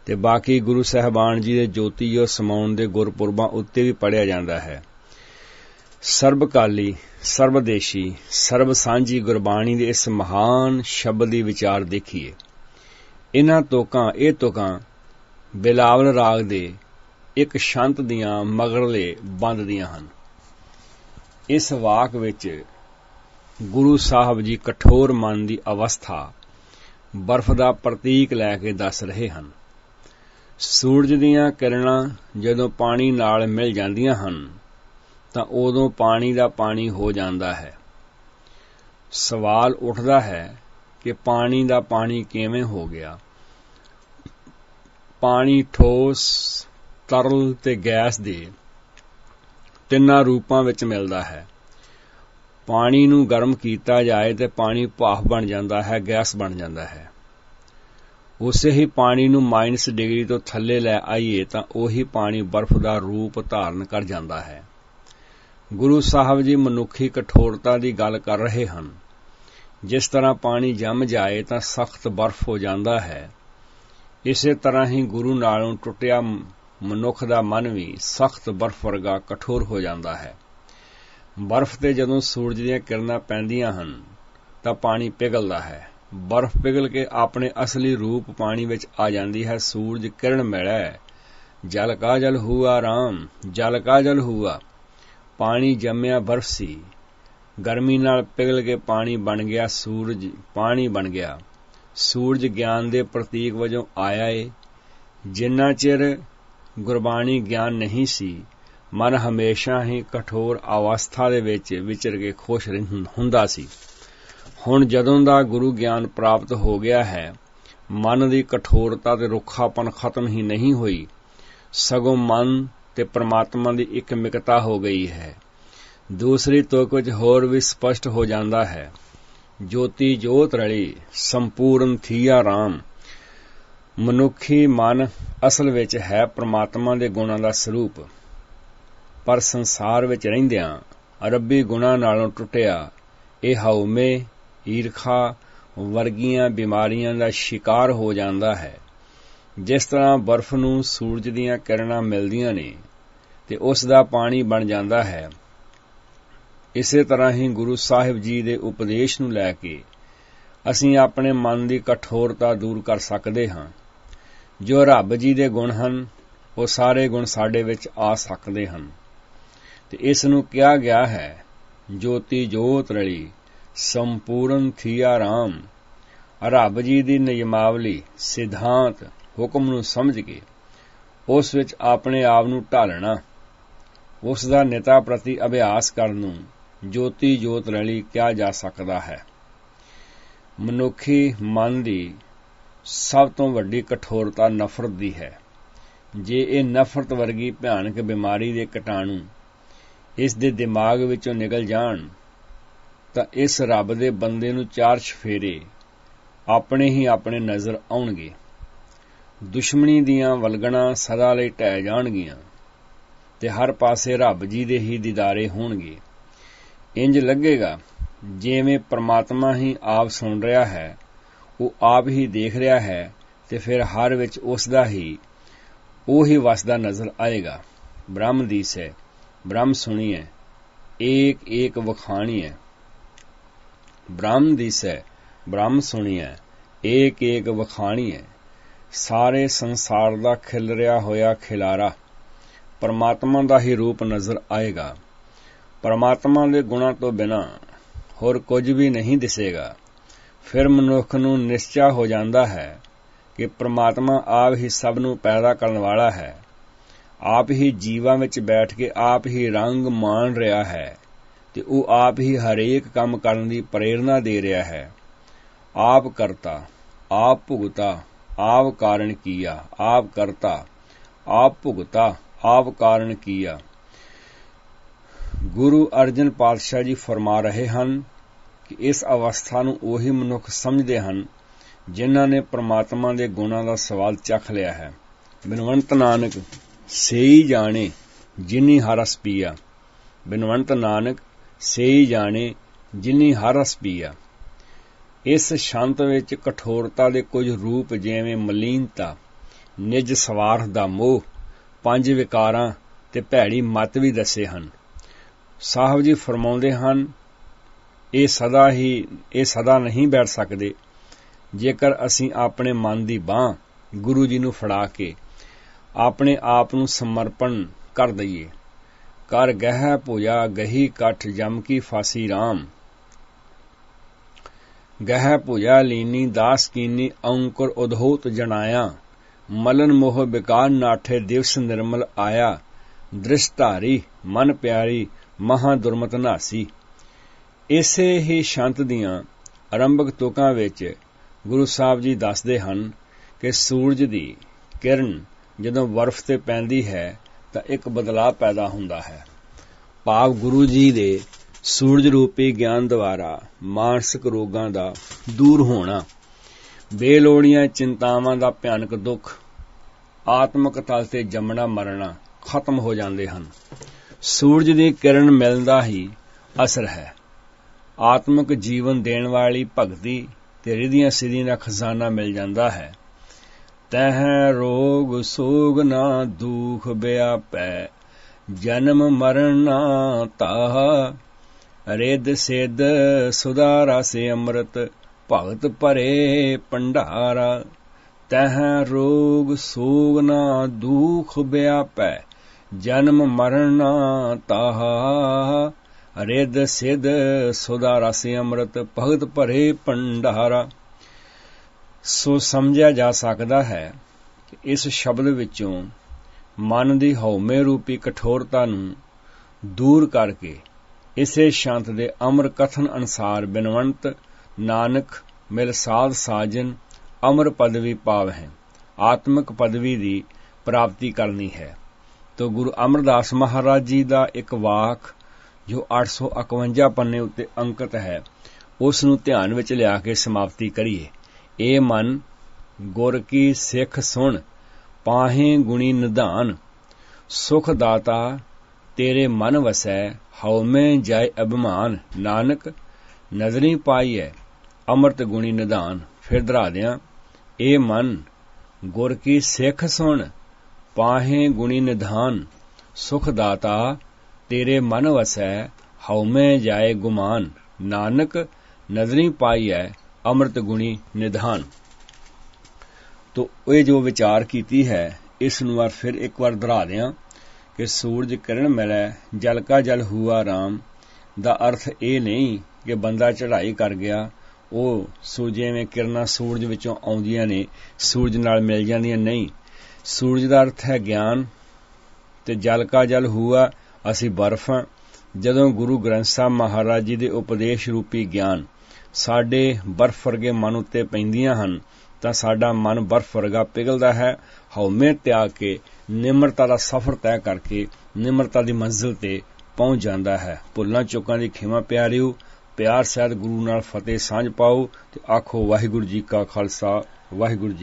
ਤੇ ਬਾਕੀ ਗੁਰੂ ਸਾਹਿਬਾਨ ਜੀ ਦੇ ਜੋਤੀਜੋਤ ਸਮਾਉਣ ਦੇ ਗੁਰਪੁਰਬਾਂ ਉੱਤੇ ਵੀ ਪੜ੍ਹਿਆ ਜਾਂਦਾ ਹੈ। ਸਰਬਕਾਲੀ, ਸਰਬਦੇਸ਼ੀ, ਸਰਬ ਸਾਂਝੀ ਗੁਰਬਾਣੀ ਦੇ ਇਸ ਮਹਾਨ ਸ਼ਬਦ ਦੀ ਵਿਚਾਰ ਦੇਖੀਏ। ਇਹ ਤੁਕਾਂ ਬਿਲਾਵਲ ਰਾਗ ਦੇ ਇੱਕ ਛੰਤ ਦੀਆਂ ਮਗਰਲੇ ਬੰਦ ਦੀਆਂ ਹਨ। ਇਸ ਵਾਕ ਵਿੱਚ ਗੁਰੂ ਸਾਹਿਬ ਜੀ ਕਠੋਰ ਮਨ ਦੀ ਅਵਸਥਾ ਬਰਫ਼ ਦਾ ਪ੍ਰਤੀਕ ਲੈ ਕੇ ਦੱਸ ਰਹੇ ਹਨ। ਸੂਰਜ ਦੀਆਂ ਕਿਰਨਾਂ ਜਦੋਂ ਪਾਣੀ ਨਾਲ ਮਿਲ ਜਾਂਦੀਆਂ ਹਨ ਤਾਂ ਉਦੋਂ ਪਾਣੀ ਦਾ ਪਾਣੀ ਹੋ ਜਾਂਦਾ ਹੈ। ਸਵਾਲ ਉੱਠਦਾ ਹੈ ਕਿ ਪਾਣੀ ਦਾ ਪਾਣੀ ਕਿਵੇਂ ਹੋ ਗਿਆ? ਪਾਣੀ ਠੋਸ, ਤਰਲ ਤੇ ਗੈਸ ਦੇ ਤਿੰਨਾਂ ਰੂਪਾਂ ਵਿੱਚ ਮਿਲਦਾ ਹੈ। ਪਾਣੀ ਨੂੰ ਗਰਮ ਕੀਤਾ ਜਾਏ ਤੇ ਪਾਣੀ ਭਾਫ਼ ਬਣ ਜਾਂਦਾ ਹੈ, ਗੈਸ ਬਣ ਜਾਂਦਾ ਹੈ। ਉਸੇ ਹੀ ਪਾਣੀ ਨੂੰ -ਡਿਗਰੀ ਤੋਂ ਥੱਲੇ ਲੈ ਆਈਏ ਤਾਂ ਉਹੀ ਪਾਣੀ ਬਰਫ਼ ਦਾ ਰੂਪ ਧਾਰਨ ਕਰ ਜਾਂਦਾ ਹੈ। ਗੁਰੂ ਸਾਹਿਬ ਜੀ ਮਨੁੱਖੀ ਕਠੋਰਤਾ ਦੀ ਗੱਲ ਕਰ ਰਹੇ ਹਨ। ਜਿਸ ਤਰ੍ਹਾਂ ਪਾਣੀ ਜੰਮ ਜਾਏ ਤਾਂ ਸਖਤ ਬਰਫ਼ ਹੋ ਜਾਂਦਾ ਹੈ, ਇਸੇ ਤਰ੍ਹਾਂ ਹੀ ਗੁਰੂ ਨਾਲੋਂ ਟੁੱਟਿਆ ਮਨੁੱਖ ਦਾ ਮਨ ਵੀ ਸਖਤ ਬਰਫ਼ ਵਰਗਾ ਕਠੋਰ ਹੋ ਜਾਂਦਾ ਹੈ। ਬਰਫ਼ ਤੇ ਜਦੋਂ ਸੂਰਜ ਦੀਆਂ ਕਿਰਨਾਂ ਪੈਂਦੀਆਂ ਹਨ ਤਾਂ ਪਾਣੀ ਪਿਘਲਦਾ ਹੈ। ਬਰਫ਼ ਪਿਘਲ ਕੇ ਆਪਣੇ ਅਸਲੀ ਰੂਪ ਪਾਣੀ ਵਿੱਚ ਆ ਜਾਂਦੀ ਹੈ। ਸੂਰਜ ਕਿਰਨ ਮਿਲੈ, ਜਲ ਕਾ ਜਲ ਹੁਆ ਰਾਮ, ਜਲ ਕਾ ਜਲ ਹੁਆ। ਪਾਣੀ ਜੰਮਿਆ ਬਰਫ਼ ਸੀ, ਗਰਮੀ ਨਾਲ ਪਿਘਲ ਕੇ ਪਾਣੀ ਬਣ ਗਿਆ, ਸੂਰਜ ਪਾਣੀ ਬਣ ਗਿਆ। ਸੂਰਜ ਗਿਆਨ ਦੇ ਪ੍ਰਤੀਕ ਵਜੋਂ ਆਇਆ ਏ। ਜਿੰਨਾ ਚਿਰ ਗੁਰਬਾਣੀ ਗਿਆਨ ਨਹੀਂ ਸੀ, ਮਨ ਹਮੇਸ਼ਾ ਹੀ ਕਠੋਰ ਅਵਸਥਾ ਦੇ ਵਿੱਚ ਵਿਚਰ ਕੇ ਖੁਸ਼ ਹੁੰਦਾ ਸੀ। ਹੁਣ ਜਦੋਂ ਦਾ ਗੁਰੂ ਗਿਆਨ ਪ੍ਰਾਪਤ ਹੋ ਗਿਆ ਹੈ, ਮਨ ਦੀ ਕਠੋਰਤਾ ਤੇ ਰੁੱਖਾਪਨ ਖਤਮ ਹੀ ਨਹੀਂ ਹੋਈ, ਸਗੋਂ ਮਨ ਤੇ ਪ੍ਰਮਾਤਮਾ ਦੀ ਇੱਕਮਿਕਤਾ ਹੋ ਗਈ ਹੈ। ਦੂਸਰੀ ਤੁਕ ਵਿੱਚ ਹੋਰ ਵੀ ਸਪਸ਼ਟ ਹੋ ਜਾਂਦਾ ਹੈ, ਜੋਤੀ ਜੋਤ ਰਲੀ, ਸੰਪੂਰਨ ਥੀਆ ਰਾਮ। ਮਨੁੱਖੀ ਮਨ ਅਸਲ ਵਿੱਚ ਹੈ ਪ੍ਰਮਾਤਮਾ ਦੇ ਗੁਣਾਂ ਦਾ ਸਰੂਪ, ਪਰ ਸੰਸਾਰ ਵਿੱਚ ਰਹਿੰਦਿਆਂ ਰੱਬੀ ਗੁਣਾਂ ਨਾਲੋਂ ਟੁੱਟਿਆ ਇਹ ਹਉਮੈ, ਈਰਖਾ ਵਰਗੀਆਂ ਬਿਮਾਰੀਆਂ ਦਾ ਸ਼ਿਕਾਰ ਹੋ ਜਾਂਦਾ ਹੈ। ਜਿਸ ਤਰ੍ਹਾਂ ਬਰਫ਼ ਨੂੰ ਸੂਰਜ ਦੀਆਂ ਕਿਰਨਾਂ ਮਿਲਦੀਆਂ ਨੇ ਤੇ ਉਸ ਦਾ ਪਾਣੀ ਬਣ ਜਾਂਦਾ ਹੈ, ਇਸੇ ਤਰ੍ਹਾਂ ਹੀ ਗੁਰੂ ਸਾਹਿਬ ਜੀ ਦੇ ਉਪਦੇਸ਼ ਨੂੰ ਲੈ ਕੇ ਅਸੀਂ ਆਪਣੇ ਮਨ ਦੀ ਕਠੋਰਤਾ ਦੂਰ ਕਰ ਸਕਦੇ ਹਾਂ। ਜੋ ਰੱਬ ਜੀ ਦੇ ਗੁਣ ਹਨ, ਉਹ ਸਾਰੇ ਗੁਣ ਸਾਡੇ ਵਿੱਚ ਆ ਸਕਦੇ ਹਨ। ਤੇ ਇਸ ਨੂੰ ਕਿਹਾ ਗਿਆ ਹੈ, ਜੋਤੀ ਜੋਤ ਰਲੀ, ਸੰਪੂਰਨ ਥੀਆ ਰਾਮ। ਰੱਬ ਜੀ ਦੀ ਨਿਯਮਾਵਲੀ, ਸਿਧਾਂਤ, ਹੁਕਮ ਨੂੰ ਸਮਝ ਕੇ ਉਸ ਵਿੱਚ ਆਪਣੇ ਆਪ ਨੂੰ ਢਾਲਣਾ, ਉਸ ਦਾ ਨਿਤਾ ਪ੍ਰਤੀ ਅਭਿਆਸ ਕਰਨ ਨੂੰ ਜੋਤੀ ਜੋਤ ਰਲੀ ਕਿਹਾ ਜਾ ਸਕਦਾ ਹੈ। ਮਨੁੱਖੀ ਮਨ ਦੀ ਸਭ ਤੋਂ ਵੱਡੀ ਕਠੋਰਤਾ ਨਫ਼ਰਤ ਦੀ ਹੈ। ਜੇ ਇਹ ਨਫ਼ਰਤ ਵਰਗੀ ਭਿਆਨਕ ਬਿਮਾਰੀ ਦੇ ਕੀਟਾਣੂ ਇਸ ਦੇ ਦਿਮਾਗ ਵਿੱਚੋਂ ਨਿਕਲ ਜਾਣ ਤਾਂ ਇਸ ਰੱਬ ਦੇ ਬੰਦੇ ਨੂੰ ਚਾਰ ਚਫੇਰੇ ਆਪਣੇ ਹੀ ਆਪਣੇ ਨਜ਼ਰ ਆਉਣਗੇ। ਦੁਸ਼ਮਣੀ ਦੀਆਂ ਵਲਗਣਾਂ ਸਦਾ ਲਈ ਢਹਿ ਜਾਣਗੀਆਂ ਤੇ ਹਰ ਪਾਸੇ ਰੱਬ ਜੀ ਦੇ ਹੀ ਦੀਦਾਰੇ ਹੋਣਗੇ। ਇੰਜ ਲੱਗੇਗਾ ਜਿਵੇਂ ਪ੍ਰਮਾਤਮਾ ਹੀ ਆਪ ਸੁਣ ਰਿਹਾ ਹੈ, ਉਹ ਆਪ ਹੀ ਦੇਖ ਰਿਹਾ ਹੈ ਤੇ ਫਿਰ ਹਰ ਵਿੱਚ ਉਸ ਦਾ ਹੀ ਉਹੀ ਵਸਦਾ ਨਜ਼ਰ ਆਏਗਾ। ਬ੍ਰਹਮ ਦੀਸੈ, ਬ੍ਰਹਮ ਸੁਣੀਐ, ਏਕ ਏਕ ਵਖਾਣੀਐ। ਬ੍ਰਹਮ ਦੀਸੈ, ਬ੍ਰਹਮ ਸੁਣੀਐ, ਏਕ ਏਕ ਵਖਾਣੀਐ। ਸਾਰੇ ਸੰਸਾਰ ਦਾ ਖਿਲਰਿਆ ਹੋਇਆ ਖਿਲਾਰਾ ਪਰਮਾਤਮਾ ਦਾ ਹੀ ਰੂਪ ਨਜ਼ਰ ਆਏਗਾ। ਪਰਮਾਤਮਾ ਦੇ ਗੁਣਾਂ ਤੋਂ ਬਿਨਾਂ ਹੋਰ ਕੁਝ ਵੀ ਨਹੀਂ ਦਿਸੇਗਾ। ਫਿਰ ਮਨੁੱਖ ਨੂੰ ਨਿਸ਼ਚਾ ਹੋ ਜਾਂਦਾ ਹੈ ਕਿ ਪ੍ਰਮਾਤਮਾ ਆਪ ਹੀ ਸਭ ਨੂੰ ਪੈਦਾ ਕਰਨ ਵਾਲਾ ਹੈ, ਆਪ ਹੀ ਜੀਵਾਂ ਵਿੱਚ ਬੈਠ ਕੇ ਆਪ ਹੀ ਰੰਗ ਮਾਣ ਰਿਹਾ ਹੈ ਤੇ ਉਹ ਆਪ ਹੀ ਹਰੇਕ ਕੰਮ ਕਰਨ ਦੀ ਪ੍ਰੇਰਨਾ ਦੇ ਰਿਹਾ ਹੈ। ਆਪ ਕਰਤਾ, ਆਪ ਭੁਗਤਾ, ਆਪ ਕਾਰਨ ਕੀਆ, ਆਪ ਕਰਤਾ, ਆਪ ਭੁਗਤਾ, ਆਪ ਕਾਰਨ ਕੀਆ। ਗੁਰੂ ਅਰਜਨ ਪਾਤਸ਼ਾਹ ਜੀ ਫਰਮਾ ਰਹੇ ਹਨ ਕਿ ਇਸ ਅਵਸਥਾ ਨੂੰ ਉਹੀ ਮਨੁੱਖ ਸਮਝਦੇ ਹਨ ਜਿਨ੍ਹਾਂ ਨੇ ਪ੍ਰਮਾਤਮਾ ਦੇ ਗੁਣਾਂ ਦਾ ਸਵਾਦ ਚੱਖ ਲਿਆ ਹੈ। ਬਿਨਵੰਤ ਨਾਨਕ ਸੇਈ ਜਾਣੇ ਜਿਨੀ ਹਰ ਰਸ ਪੀਆ, ਬਿਨਵੰਤ ਨਾਨਕ ਸੇਈ ਜਾਣੇ ਜਿਨੀ ਹਰ ਰਸ ਪੀਆ। ਇਸ ਸ਼ਾਂਤ ਵਿੱਚ ਕਠੋਰਤਾ ਦੇ ਕੁਝ ਰੂਪ ਜਿਵੇਂ ਮਲੀਨਤਾ, ਨਿਜ ਸਵਾਰਥ ਦਾ ਮੋਹ, ਪੰਜ ਵਿਕਾਰਾਂ ਤੇ ਭੈੜੀ ਮੱਤ ਵੀ ਦੱਸੇ ਹਨ। ਸਾਹਿਬ ਜੀ ਫਰਮਾਉਂਦੇ ਹਨ, ਇਹ ਸਦਾ ਨਹੀਂ ਬੈਠ ਸਕਦੇ। ਜੇਕਰ ਅਸੀਂ ਆਪਣੇ ਮਨ ਦੀ ਬਾਂਹ ਗੁਰੂ ਜੀ ਨੂੰ ਫੜਾ ਕੇ ਆਪਣੇ ਆਪ ਨੂੰ ਸਮਰਪਣ ਕਰ ਦਈਏ। ਕਰ ਗਹਿ ਭੁਜਾ ਗਹੀ ਕਠ ਜਮ ਕੀ ਫਾਸੀ ਰਾਮ। ਗਹਿ ਭੁਜਾ ਲੀਨੀ ਦਾਸ ਕੀਨੀ ਅੰਕੁਰ ਉਧੋਤ ਜਣਾਇਆ। ਮਲਨ ਮੋਹ ਬਿਕਾਰ ਨਾਠੇ ਦਿਵਸ ਨਿਰਮਲ ਆਇਆ। ਦ੍ਰਿਸ਼ ਧਾਰੀ ਮਨ ਪਿਆਰੀ ਮਹਾਂ ਦੁਰਮਤ ਨਾਸੀ। ਇਸੇ ਹੀ ਸ਼ੰਤ ਦੀਆਂ ਆਰੰਭਕ ਤੁਕਾਂ ਵਿੱਚ ਗੁਰੂ ਸਾਹਿਬ ਜੀ ਦੱਸਦੇ ਹਨ ਕਿ ਸੂਰਜ ਦੀ ਕਿਰਨ ਜਦੋਂ ਬਰਫ਼ ਤੇ ਪੈਂਦੀ ਹੈ ਤਾਂ ਇੱਕ ਬਦਲਾਅ ਪੈਦਾ ਹੁੰਦਾ ਹੈ। ਭਾਵ ਗੁਰੂ ਜੀ ਦੇ ਸੂਰਜ ਰੂਪੀ ਗਿਆਨ ਦੁਆਰਾ ਮਾਨਸਿਕ ਰੋਗਾਂ ਦਾ ਦੂਰ ਹੋਣਾ, ਬੇਲੋੜੀਆਂ ਚਿੰਤਾਵਾਂ ਦਾ ਭਿਆਨਕ ਦੁੱਖ, ਆਤਮਕ ਤਲ ਤੇ ਜੰਮਣਾ ਮਰਨਾ ਖਤਮ ਹੋ ਜਾਂਦੇ ਹਨ। ਸੂਰਜ ਦੀ ਕਿਰਨ ਮਿਲਣ ਦਾ ਹੀ ਅਸਰ ਹੈ। ਆਤਮਕ ਜੀਵਨ ਦੇਣ ਵਾਲੀ ਭਗਤੀ ਤੇ ਰਿਧੀਆਂ ਸਿੱਧੀਆਂ ਦਾ ਖਜ਼ਾਨਾ ਮਿਲ ਜਾਂਦਾ ਹੈ। ਤਹਿ ਰੋਗ ਸੋਗ ਨਾ ਦੁਖ ਵਿਆਪੈ, ਜਨਮ ਮਰਨ ਨਾ ਤਾਹਾ, ਰਿੱਧ ਸਿੱਧ ਸੁਧਾ ਰਸ ਅੰਮ੍ਰਿਤ, ਭਗਤ ਭਰੇ ਭੰਡਾਰਾ। ਤਹਿ ਰੋਗ ਸੋਗ ਨਾ ਦੁਖ ਵਿਆਪੈ, ਜਨਮ ਮਰਨ ਨਾ ਤਾਹਾ, ਰਿੱਧ ਸਿੱਧ ਸੁਧਾ ਰਸ ਅੰਮ੍ਰਿਤ, ਭਗਤ ਭਰੇ ਭੰਡਾਰਾ। ਸੋ ਸਮਝਿਆ ਜਾ ਸਕਦਾ ਹੈ ਕਿ ਇਸ ਸ਼ਬਦ ਵਿੱਚੋਂ ਮਨ ਦੀ ਹਉਮੈ ਰੂਪੀ ਕਠੋਰਤਾ ਨੂੰ ਦੂਰ ਕਰਕੇ ਇਸੇ ਸ਼ਾਂਤ ਦੇ ਅਮਰ ਕਥਨ ਅਨੁਸਾਰ ਬਿਨਵੰਤ ਨਾਨਕ ਮਿਲ ਸਾਧ ਸਾਜਨ ਅਮਰ ਪਦਵੀ ਪਾਵ ਹੈ, ਆਤਮਿਕ ਪਦਵੀ ਦੀ ਪ੍ਰਾਪਤੀ ਕਰਨੀ ਹੈ। ਤੋ ਗੁਰੂ ਅਮਰਦਾਸ ਮਹਾਰਾਜ ਜੀ ਦਾ ਇੱਕ ਵਾਕ ਜੋ 851 ਪੰਨੇ ਉੱਤੇ ਅੰਕਿਤ ਹੈ, ਉਸ ਨੂੰ ਧਿਆਨ ਵਿੱਚ ਲਿਆ ਕੇ ਸਮਾਪਤੀ ਕਰੀਏ। ਇਹ ਮਨ ਗੁਰ ਕੀ ਸਿੱਖ ਸੁਣ, ਪਾਹੇ ਗੁਣੀ ਨਿਧਾਨ, ਸੁਖ ਦਾਤਾ ਤੇਰੇ ਮਨ ਵਸੈ, ਹਉਮੈ ਜਾਏ ਅਭਿਮਾਨ, ਨਾਨਕ ਨਜ਼ਰੀ ਪਾਈਐ ਅੰਮ੍ਰਿਤ ਗੁਣੀ ਨਿਧਾਨ। ਫਿਰ ਦੁਹਰਾ ਦਿਆਂ, ਇਹ ਮਨ ਗੁਰ ਕੀ ਸਿੱਖ ਸੁਣ, ਪਾਹੇ ਗੁਣੀ ਨਿਧਾਨ, ਸੁਖ ਦਾਤਾ ਤੇਰੇ ਮਨ ਵਸੈ, ਹਉਮੈ ਜਾਏ ਗੁਮਾਨ, ਨਾਨਕ ਨਜ਼ਰੀ ਪਾਈਐ ਅੰਮ੍ਰਿਤ ਗੁਣੀ ਨਿਧਾਨ। ਤੋ ਇਹ ਜੋ ਵਿਚਾਰ ਕੀਤੀ ਹੈ, ਇਸ ਨੂੰ ਫਿਰ ਇੱਕ ਵਾਰ ਦੁਹਰਾ ਦਿਆਂ ਕਿ ਸੂਰਜ ਕਿਰਨ ਮਿਲੈ ਜਲ ਕਾ ਜਲ ਹੁਆ ਰਾਮ ਦਾ ਅਰਥ ਇਹ ਨਹੀਂ ਕਿ ਬੰਦਾ ਚੜ੍ਹਾਈ ਕਰ ਗਿਆ, ਉਹ ਜਿਵੇਂ ਕਿਰਨਾਂ ਸੂਰਜ ਵਿੱਚੋਂ ਆਉਂਦੀਆਂ ਨੇ ਸੂਰਜ ਨਾਲ ਮਿਲ ਜਾਂਦੀਆਂ, ਨਹੀਂ। ਸੂਰਜ ਦਾ ਅਰਥ ਹੈ ਗਿਆਨ, ਤੇ ਜਲ ਕਾ ਜਲ ਹੁਆ ਅਸੀਂ ਬਰਫ਼ ਹਾਂ। ਜਦੋਂ ਗੁਰੂ ਗ੍ਰੰਥ ਸਾਹਿਬ ਮਹਾਰਾਜ ਜੀ ਦੇ ਉਪਦੇਸ਼ ਰੂਪੀ ਗਿਆਨ ਸਾਡੇ ਬਰਫ਼ ਵਰਗੇ ਮਨ ਉੱਤੇ ਪੈਂਦੀਆਂ ਹਨ ਤਾਂ ਸਾਡਾ ਮਨ ਬਰਫ਼ ਵਰਗਾ ਪਿਘਲਦਾ ਹੈ। ਹਉਮੈ ਤਿਆਗ ਕੇ ਨਿਮਰਤਾ ਦਾ ਸਫ਼ਰ ਤੈਅ ਕਰਕੇ ਨਿਮਰਤਾ ਦੀ ਮੰਜ਼ਿਲ ਤੇ ਪਹੁੰਚ ਜਾਂਦਾ ਹੈ। ਭੁੱਲਾਂ ਚੁੱਕਾਂ ਦੀ ਖਿਮਾ ਪਿਆਰਿਓ, ਪਿਆਰ ਸਹਿਤ ਗੁਰੂ ਨਾਲ ਫਤਿਹ ਸਾਂਝ ਪਾਓ ਤੇ ਆਖੋ ਵਾਹਿਗੁਰੂ ਜੀ ਕਾ ਖਾਲਸਾ, ਵਾਹਿਗੁਰੂ ਜੀ।